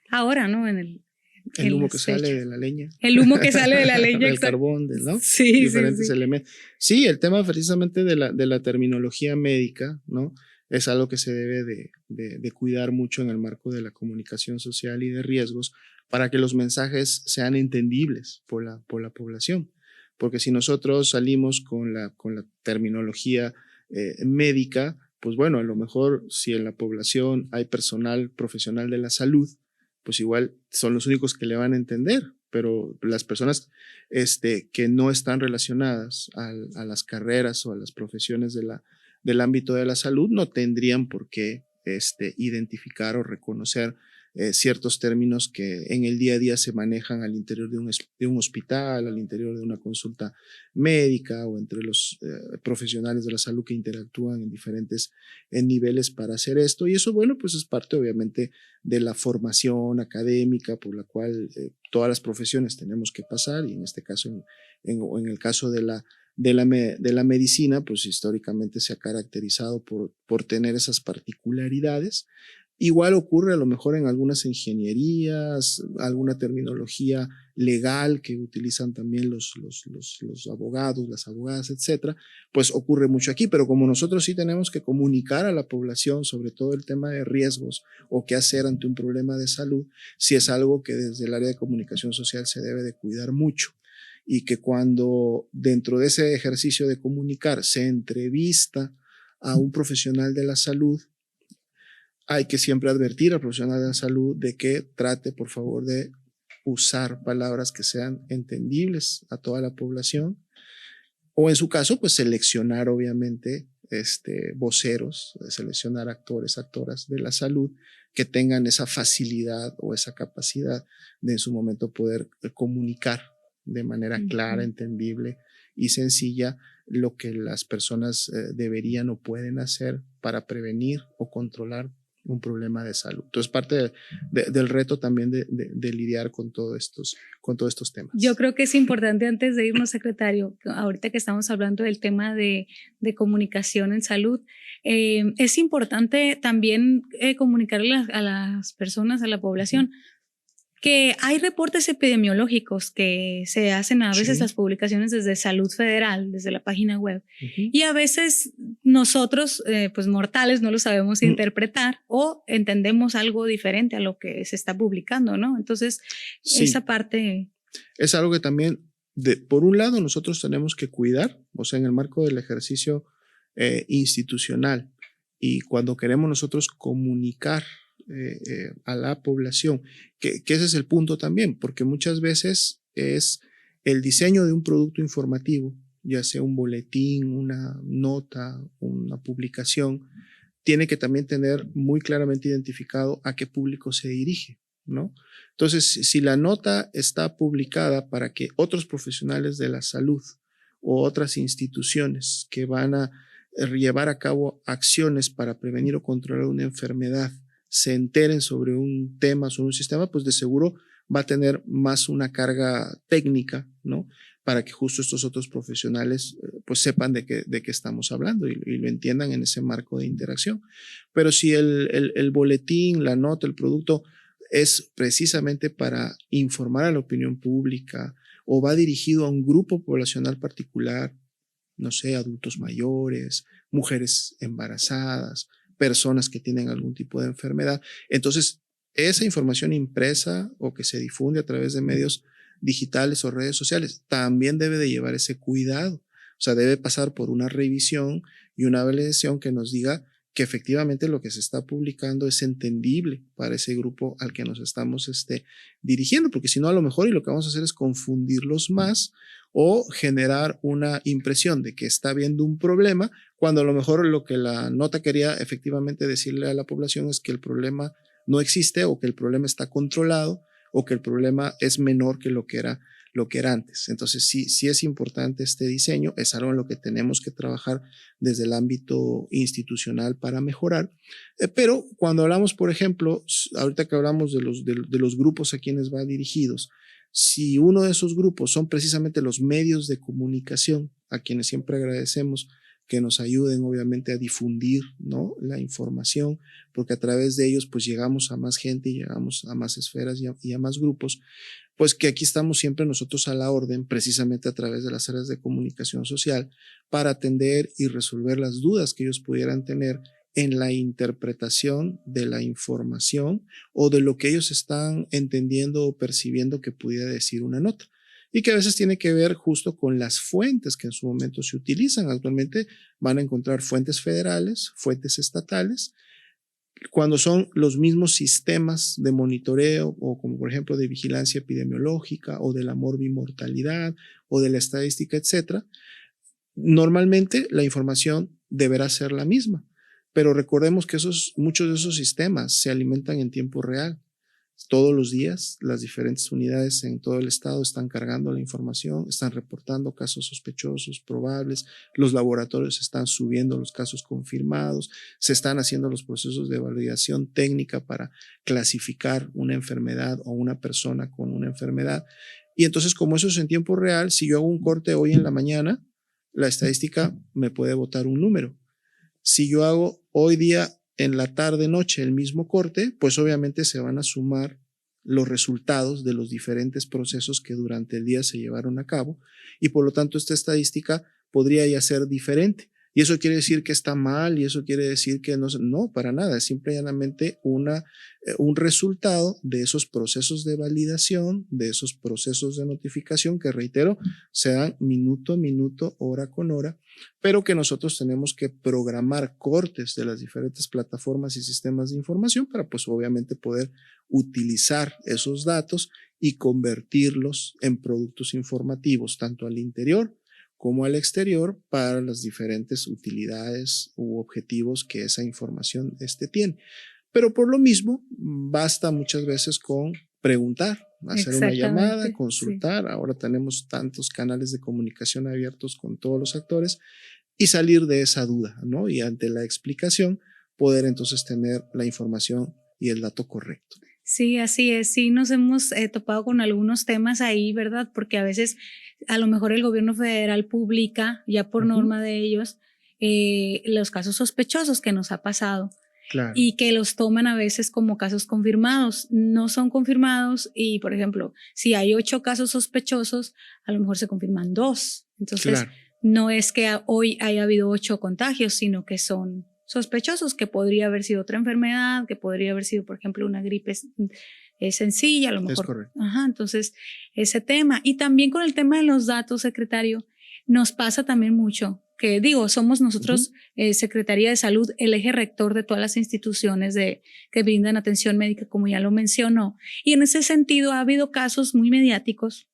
ahora, ¿no? El humo que sale de la leña. El humo que sale de la leña. Del carbón, ¿no? Sí, diferentes sí. elementos. Sí, el tema precisamente de la terminología médica, ¿no? Es algo que se debe de cuidar mucho en el marco de la comunicación social y de riesgos para que los mensajes sean entendibles por la población. Porque si nosotros salimos con la terminología médica, pues bueno, a lo mejor si en la población hay personal profesional de la salud, pues igual son los únicos que le van a entender, pero las personas que no están relacionadas a las carreras o a las profesiones del ámbito de la salud no tendrían por qué identificar o reconocer ciertos términos que en el día a día se manejan al interior de un hospital, al interior de una consulta médica o entre los profesionales de la salud que interactúan en diferentes niveles para hacer esto. Y eso, bueno, pues es parte obviamente de la formación académica por la cual todas las profesiones tenemos que pasar, y en este caso, en el caso de la medicina, pues históricamente se ha caracterizado por tener esas particularidades. Igual ocurre a lo mejor en algunas ingenierías, alguna terminología legal que utilizan también los abogados, las abogadas, etcétera, pues ocurre mucho aquí, pero como nosotros sí tenemos que comunicar a la población sobre todo el tema de riesgos o qué hacer ante un problema de salud, sí es algo que desde el área de comunicación social se debe de cuidar mucho, y que cuando dentro de ese ejercicio de comunicar se entrevista a un profesional de la salud, hay que siempre advertir al profesional de la salud de que trate, por favor, de usar palabras que sean entendibles a toda la población, o en su caso, pues seleccionar obviamente voceros, seleccionar actoras de la salud que tengan esa facilidad o esa capacidad de en su momento poder comunicar de manera clara, entendible y sencilla lo que las personas deberían o pueden hacer para prevenir o controlar un problema de salud. Entonces, parte del reto también de lidiar con todos estos temas. Yo creo que es importante, antes de irnos, secretario, ahorita que estamos hablando del tema de comunicación en salud, es importante también comunicarle a las personas, a la población, que hay reportes epidemiológicos que se hacen a veces las publicaciones desde Salud Federal, desde la página web, y a veces nosotros, pues mortales, no lo sabemos interpretar o entendemos algo diferente a lo que se está publicando, ¿no? Entonces, esa parte... Es algo que también, por un lado, nosotros tenemos que cuidar, o sea, en el marco del ejercicio institucional, y cuando queremos nosotros comunicar a la población, que ese es el punto también, porque muchas veces es el diseño de un producto informativo, ya sea un boletín, una nota, una publicación, tiene que también tener muy claramente identificado a qué público se dirige, ¿no? Entonces, si la nota está publicada para que otros profesionales de la salud o otras instituciones que van a llevar a cabo acciones para prevenir o controlar una enfermedad se enteren sobre un tema, sobre un sistema, pues de seguro va a tener más una carga técnica, ¿no? Para que justo estos otros profesionales pues sepan de qué estamos hablando y lo entiendan en ese marco de interacción. Pero si el boletín, la nota, el producto es precisamente para informar a la opinión pública o va dirigido a un grupo poblacional particular, no sé, adultos mayores, mujeres embarazadas, personas que tienen algún tipo de enfermedad, entonces esa información impresa o que se difunde a través de medios digitales o redes sociales también debe de llevar ese cuidado, o sea, debe pasar por una revisión y una validación que nos diga que efectivamente lo que se está publicando es entendible para ese grupo al que nos estamos dirigiendo, porque si no, a lo mejor y lo que vamos a hacer es confundirlos más o generar una impresión de que está habiendo un problema, cuando a lo mejor lo que la nota quería efectivamente decirle a la población es que el problema no existe o que el problema está controlado o que el problema es menor que lo que era antes. Entonces sí es importante este diseño, es algo en lo que tenemos que trabajar desde el ámbito institucional para mejorar, pero cuando hablamos, por ejemplo, ahorita que hablamos de los grupos a quienes va dirigidos, si uno de esos grupos son precisamente los medios de comunicación, a quienes siempre agradecemos que nos ayuden obviamente a difundir, ¿no?, la información, porque a través de ellos pues llegamos a más gente y llegamos a más esferas y a más grupos. Pues que aquí estamos siempre nosotros a la orden, precisamente a través de las áreas de comunicación social, para atender y resolver las dudas que ellos pudieran tener en la interpretación de la información o de lo que ellos están entendiendo o percibiendo que pudiera decir una nota. Y que a veces tiene que ver justo con las fuentes que en su momento se utilizan. Actualmente van a encontrar fuentes federales, fuentes estatales, cuando son los mismos sistemas de monitoreo o como por ejemplo de vigilancia epidemiológica o de la morbimortalidad o de la estadística, etcétera, normalmente la información deberá ser la misma, pero recordemos que muchos de esos sistemas se alimentan en tiempo real. Todos los días las diferentes unidades en todo el estado están cargando la información, están reportando casos sospechosos, probables, los laboratorios están subiendo los casos confirmados, se están haciendo los procesos de validación técnica para clasificar una enfermedad o una persona con una enfermedad. Y entonces, como eso es en tiempo real, si yo hago un corte hoy en la mañana, la estadística me puede botar un número. Si yo hago hoy día en la tarde noche el mismo corte, pues obviamente se van a sumar los resultados de los diferentes procesos que durante el día se llevaron a cabo y por lo tanto esta estadística podría ya ser diferente. Y eso quiere decir que está mal y eso quiere decir que no, para nada, es simple y llanamente un resultado de esos procesos de validación, de esos procesos de notificación que, reitero, se dan minuto a minuto, hora con hora, pero que nosotros tenemos que programar cortes de las diferentes plataformas y sistemas de información para pues obviamente poder utilizar esos datos y convertirlos en productos informativos, tanto al interior como al exterior para las diferentes utilidades u objetivos que esa información tiene. Pero por lo mismo, basta muchas veces con preguntar, hacer una llamada, consultar. Sí. Ahora tenemos tantos canales de comunicación abiertos con todos los actores y salir de esa duda, ¿no? Y ante la explicación, poder entonces tener la información y el dato correcto. Sí, así es. Sí, nos hemos topado con algunos temas ahí, ¿verdad? Porque a veces a lo mejor el gobierno federal publica ya por norma de ellos los casos sospechosos que nos ha pasado. Claro. Y que los toman a veces como casos confirmados. No son confirmados y, por ejemplo, si hay 8 casos sospechosos, a lo mejor se confirman 2. Entonces, claro, no es que hoy haya habido 8 contagios, sino que son sospechosos, que podría haber sido otra enfermedad, que podría haber sido, por ejemplo, una gripe sencilla, a lo mejor. Es correcto. Ajá, entonces, ese tema. Y también con el tema de los datos, secretario, nos pasa también mucho que digo, somos nosotros, Secretaría de Salud, el eje rector de todas las instituciones que brindan atención médica, como ya lo mencionó. Y en ese sentido ha habido casos muy mediáticos.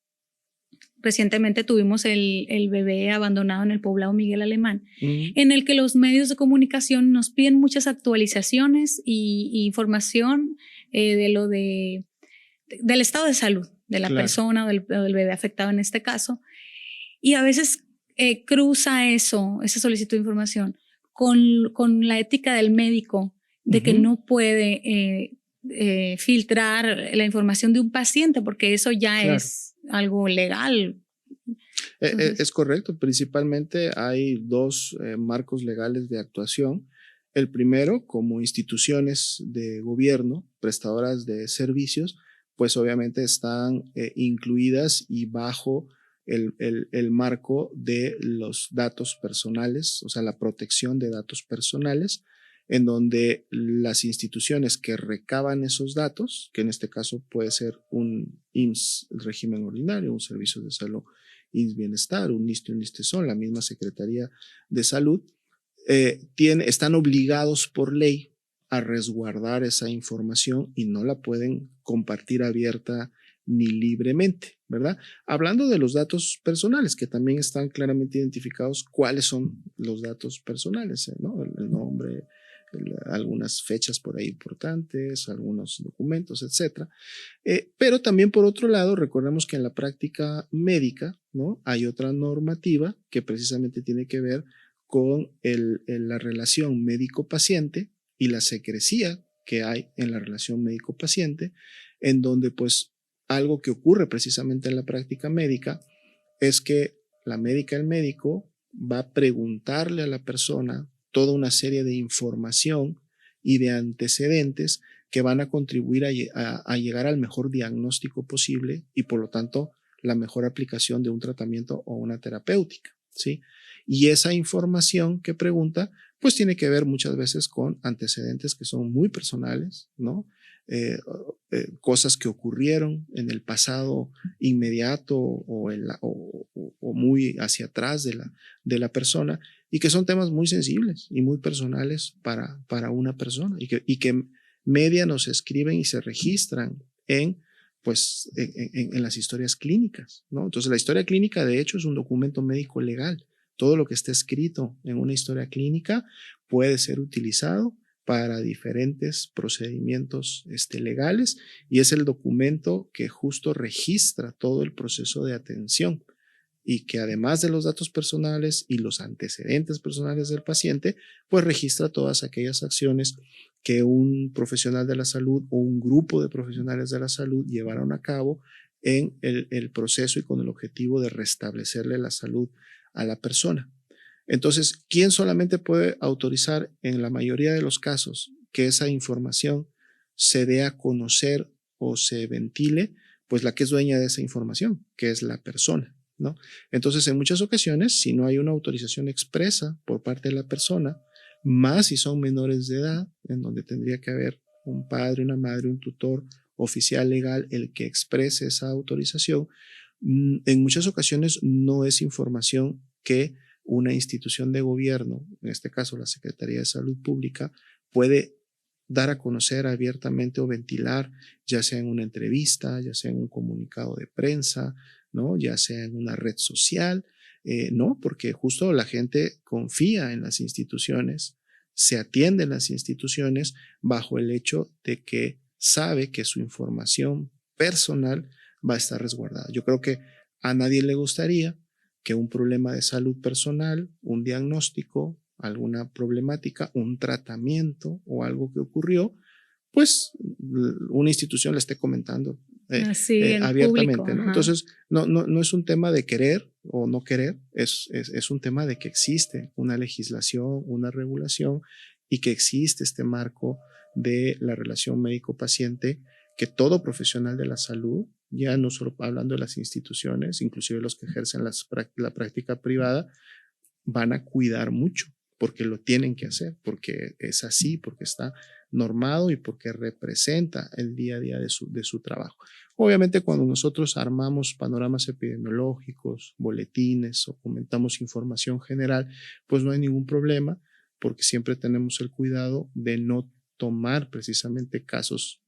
Recientemente tuvimos el bebé abandonado en el poblado Miguel Alemán, en el que los medios de comunicación nos piden muchas actualizaciones y información del estado de salud de la persona o del bebé afectado en este caso. Y a veces cruza esa solicitud de información con la ética del médico de que no puede filtrar la información de un paciente porque eso ya es algo legal. Es correcto, principalmente hay 2 marcos legales de actuación. El primero, como instituciones de gobierno, prestadoras de servicios, pues obviamente están incluidas y bajo el marco de los datos personales, o sea, la protección de datos personales, en donde las instituciones que recaban esos datos, que en este caso puede ser un IMSS, el régimen ordinario, un servicio de salud, IMSS Bienestar, un ISSSTE, un ISSSTE-SOL, la misma Secretaría de Salud, están obligados por ley a resguardar esa información y no la pueden compartir abierta ni libremente, ¿verdad? Hablando de los datos personales, que también están claramente identificados cuáles son los datos personales, ¿no? El nombre, algunas fechas por ahí importantes, algunos documentos, etcétera. Pero también por otro lado, recordemos que en la práctica médica, ¿no?, hay otra normativa que precisamente tiene que ver con la relación médico-paciente y la secrecía que hay en la relación médico-paciente, en donde pues algo que ocurre precisamente en la práctica médica es que la médica, el médico, va a preguntarle a la persona toda una serie de información y de antecedentes que van a contribuir a llegar al mejor diagnóstico posible y por lo tanto la mejor aplicación de un tratamiento o una terapéutica, ¿sí? Y esa información que pregunta pues tiene que ver muchas veces con antecedentes que son muy personales, ¿no? Cosas que ocurrieron en el pasado inmediato o muy hacia atrás de la persona y que son temas muy sensibles y muy personales para una persona y que median o se escriben y se registran pues, en las historias clínicas, ¿no? Entonces la historia clínica de hecho es un documento médico legal. Todo lo que está escrito en una historia clínica puede ser utilizado para diferentes procedimientos legales y es el documento que justo registra todo el proceso de atención y que además de los datos personales y los antecedentes personales del paciente, pues registra todas aquellas acciones que un profesional de la salud o un grupo de profesionales de la salud llevaron a cabo en el proceso y con el objetivo de restablecerle la salud a la persona. Entonces, ¿quién solamente puede autorizar en la mayoría de los casos que esa información se dé a conocer o se ventile? Pues la que es dueña de esa información, que es la persona, ¿no? Entonces, en muchas ocasiones, si no hay una autorización expresa por parte de la persona, más si son menores de edad, en donde tendría que haber un padre, una madre, un tutor oficial legal, el que exprese esa autorización, en muchas ocasiones no es información que una institución de gobierno, en este caso la Secretaría de Salud Pública, puede dar a conocer abiertamente o ventilar, ya sea en una entrevista, ya sea en un comunicado de prensa, ¿no? Ya sea en una red social, no, porque justo la gente confía en las instituciones, se atiende en las instituciones bajo el hecho de que sabe que su información personal va a estar resguardada. Yo creo que a nadie le gustaría que un problema de salud personal, un diagnóstico, alguna problemática, un tratamiento o algo que ocurrió, pues una institución le esté comentando abiertamente, público, ¿no? Entonces, no es un tema de querer o no querer, es un tema de que existe una legislación, una regulación y que existe este marco de la relación médico-paciente que todo profesional de la salud, ya no solo hablando de las instituciones, inclusive los que ejercen la práctica privada, van a cuidar mucho porque lo tienen que hacer, porque es así, porque está normado y porque representa el día a día de su trabajo. Obviamente cuando nosotros armamos panoramas epidemiológicos, boletines o comentamos información general, pues no hay ningún problema porque siempre tenemos el cuidado de no tomar precisamente casos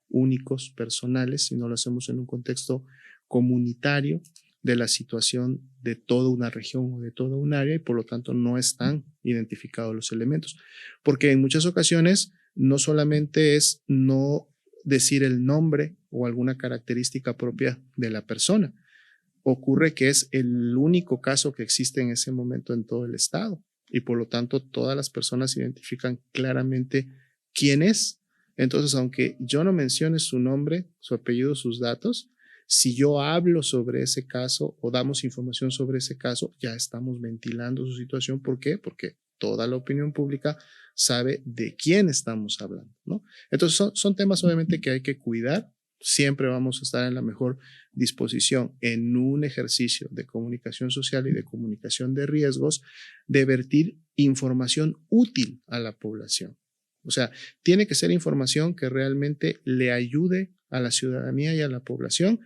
únicos, personales, sino lo hacemos en un contexto comunitario de la situación de toda una región o de toda un área y por lo tanto no están identificados los elementos. Porque en muchas ocasiones no solamente es no decir el nombre o alguna característica propia de la persona, ocurre que es el único caso que existe en ese momento en todo el estado y por lo tanto todas las personas identifican claramente quién es. Entonces, aunque yo no mencione su nombre, su apellido, sus datos, si yo hablo sobre ese caso o damos información sobre ese caso, ya estamos ventilando su situación. ¿Por qué? Porque toda la opinión pública sabe de quién estamos hablando, ¿no? Entonces, son temas obviamente que hay que cuidar. Siempre vamos a estar en la mejor disposición en un ejercicio de comunicación social y de comunicación de riesgos, de vertir información útil a la población. O sea, tiene que ser información que realmente le ayude a la ciudadanía y a la población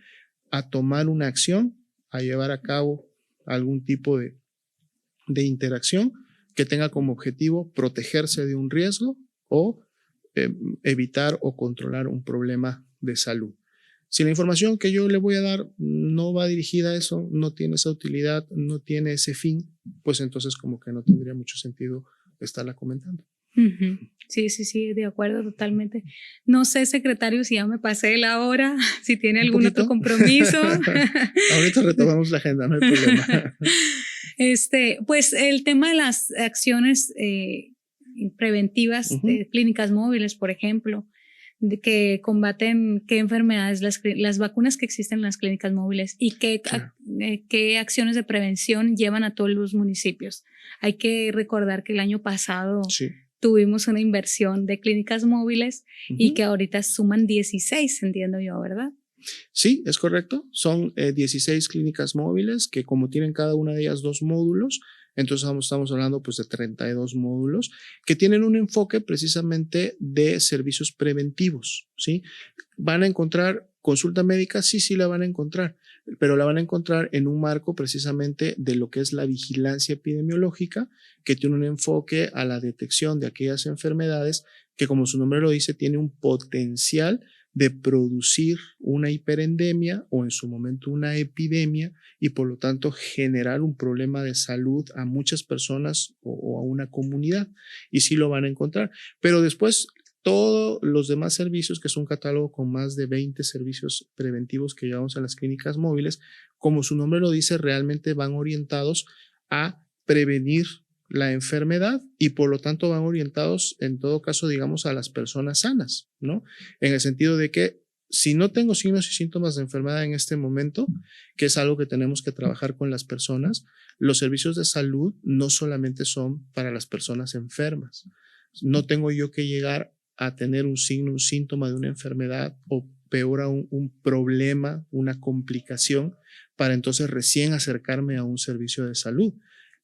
a tomar una acción, a llevar a cabo algún tipo de interacción que tenga como objetivo protegerse de un riesgo o evitar o controlar un problema de salud. Si la información que yo le voy a dar no va dirigida a eso, no tiene esa utilidad, no tiene ese fin, pues entonces como que no tendría mucho sentido estarla comentando. Sí, de acuerdo totalmente. No sé, secretario, si ya me pasé la hora, si tiene algún otro compromiso. Ahorita retomamos la agenda, no hay problema. Pues el tema de las acciones preventivas de clínicas móviles, por ejemplo, que combaten qué enfermedades, las vacunas que existen en las clínicas móviles y qué acciones de prevención llevan a todos los municipios. Hay que recordar que el año pasado tuvimos una inversión de clínicas móviles y que ahorita suman 16, entiendo yo, ¿verdad? Sí, es correcto. Son 16 clínicas móviles que, como tienen cada una de ellas 2 módulos, entonces estamos hablando pues de 32 módulos que tienen un enfoque precisamente de servicios preventivos, ¿sí? ¿Van a encontrar consulta médica? Sí la van a encontrar, pero la van a encontrar en un marco precisamente de lo que es la vigilancia epidemiológica, que tiene un enfoque a la detección de aquellas enfermedades que, como su nombre lo dice, tiene un potencial de producir una hiperendemia o en su momento una epidemia y por lo tanto generar un problema de salud a muchas personas o a una comunidad, y sí lo van a encontrar. Pero después todos los demás servicios, que es un catálogo con más de 20 servicios preventivos que llevamos a las clínicas móviles, como su nombre lo dice, realmente van orientados a prevenir la enfermedad y por lo tanto van orientados en todo caso, digamos, a las personas sanas, ¿no? En el sentido de que si no tengo signos y síntomas de enfermedad en este momento, que es algo que tenemos que trabajar con las personas, los servicios de salud no solamente son para las personas enfermas. No tengo yo que llegar a tener un signo, un síntoma de una enfermedad o peor aún un problema, una complicación, para entonces recién acercarme a un servicio de salud.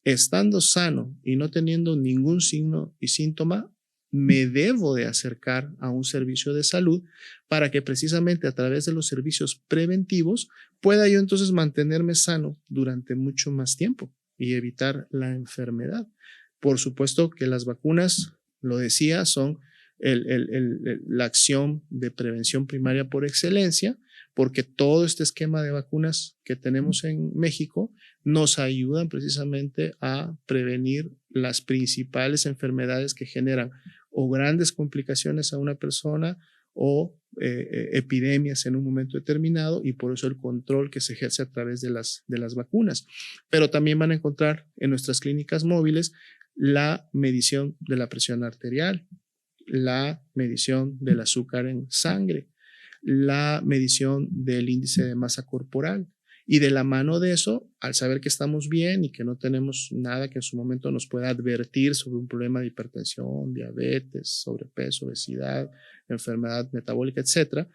Estando sano y no teniendo ningún signo y síntoma, me debo de acercar a un servicio de salud para que precisamente a través de los servicios preventivos pueda yo entonces mantenerme sano durante mucho más tiempo y evitar la enfermedad. Por supuesto que las vacunas, lo decía, son la acción de prevención primaria por excelencia, porque todo este esquema de vacunas que tenemos en México nos ayudan precisamente a prevenir las principales enfermedades que generan o grandes complicaciones a una persona o epidemias en un momento determinado, y por eso el control que se ejerce a través de las vacunas. Pero también van a encontrar en nuestras clínicas móviles la medición de la presión arterial, la medición del azúcar en sangre, la medición del índice de masa corporal. Y de la mano de eso, al saber que estamos bien y que no tenemos nada que en su momento nos pueda advertir sobre un problema de hipertensión, diabetes, sobrepeso, obesidad, enfermedad metabólica, etcétera,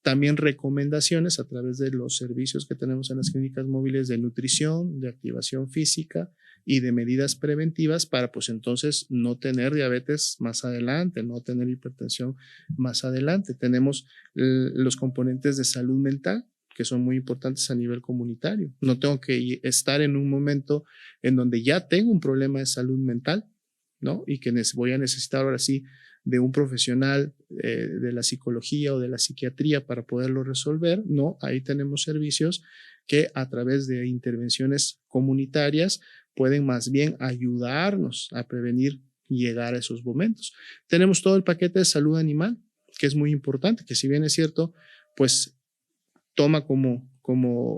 también recomendaciones a través de los servicios que tenemos en las clínicas móviles de nutrición, de activación física y de medidas preventivas para pues entonces no tener diabetes más adelante, no tener hipertensión más adelante. Tenemos los componentes de salud mental, que son muy importantes a nivel comunitario. No tengo que estar en un momento en donde ya tengo un problema de salud mental, ¿no? Y que voy a necesitar ahora sí de un profesional de la psicología o de la psiquiatría para poderlo resolver. No, ahí tenemos servicios que a través de intervenciones comunitarias pueden más bien ayudarnos a prevenir y llegar a esos momentos. Tenemos todo el paquete de salud animal, que es muy importante, que si bien es cierto, pues toma como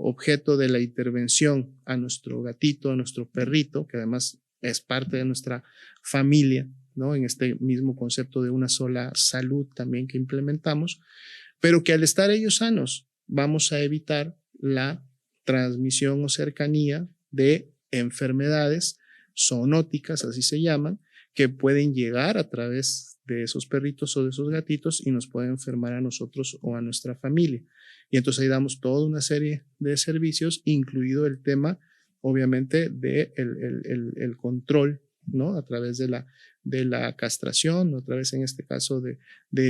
objeto de la intervención a nuestro gatito, a nuestro perrito, que además es parte de nuestra familia, ¿no? En este mismo concepto de una sola salud también que implementamos, pero que al estar ellos sanos vamos a evitar la transmisión o cercanía de enfermedades zoonóticas, así se llaman, que pueden llegar a través de esos perritos o de esos gatitos y nos pueden enfermar a nosotros o a nuestra familia. Y entonces ahí damos toda una serie de servicios, incluido el tema, obviamente, de el control, ¿no? A través de la castración, otra vez en este caso de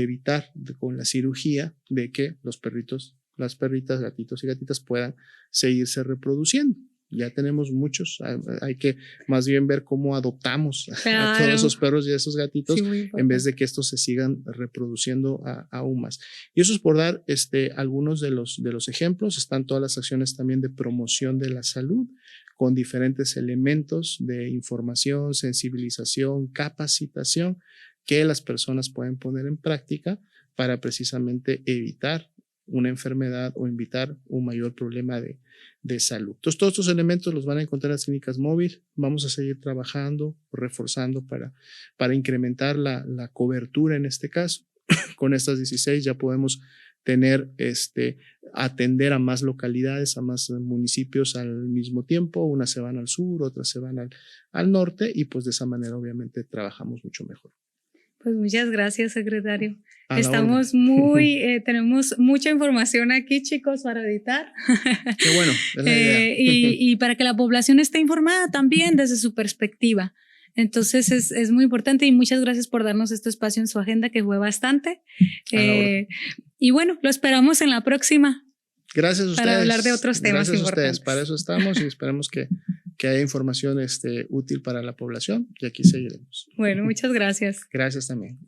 evitar con la cirugía de que los perritos, las perritas, gatitos y gatitas puedan seguirse reproduciendo. Ya tenemos muchos, hay que más bien ver cómo adoptamos a todos esos perros y a esos gatitos, sí, en vez de que estos se sigan reproduciendo aún más. Y eso es por dar algunos de los ejemplos. Están todas las acciones también de promoción de la salud, con diferentes elementos de información, sensibilización, capacitación que las personas pueden poner en práctica para precisamente evitar una enfermedad o evitar un mayor problema de salud. Entonces, todos estos elementos los van a encontrar en las clínicas móviles. Vamos a seguir trabajando, reforzando para incrementar la cobertura en este caso con estas 16 ya podemos tener, atender a más localidades, a más municipios al mismo tiempo. Unas se van al sur, otras se van al norte, y pues de esa manera obviamente trabajamos mucho mejor. Pues muchas gracias, secretario. Estamos tenemos mucha información aquí, chicos, para editar. Qué bueno, es la idea. Y para que la población esté informada también desde su perspectiva. Entonces es muy importante, y muchas gracias por darnos este espacio en su agenda, que fue bastante. Y bueno, lo esperamos en la próxima. Gracias a ustedes. Para hablar de otros temas importantes. importantes. Ustedes, para eso estamos, y esperamos que haya información útil para la población, y aquí seguiremos. Bueno, muchas gracias. Gracias también.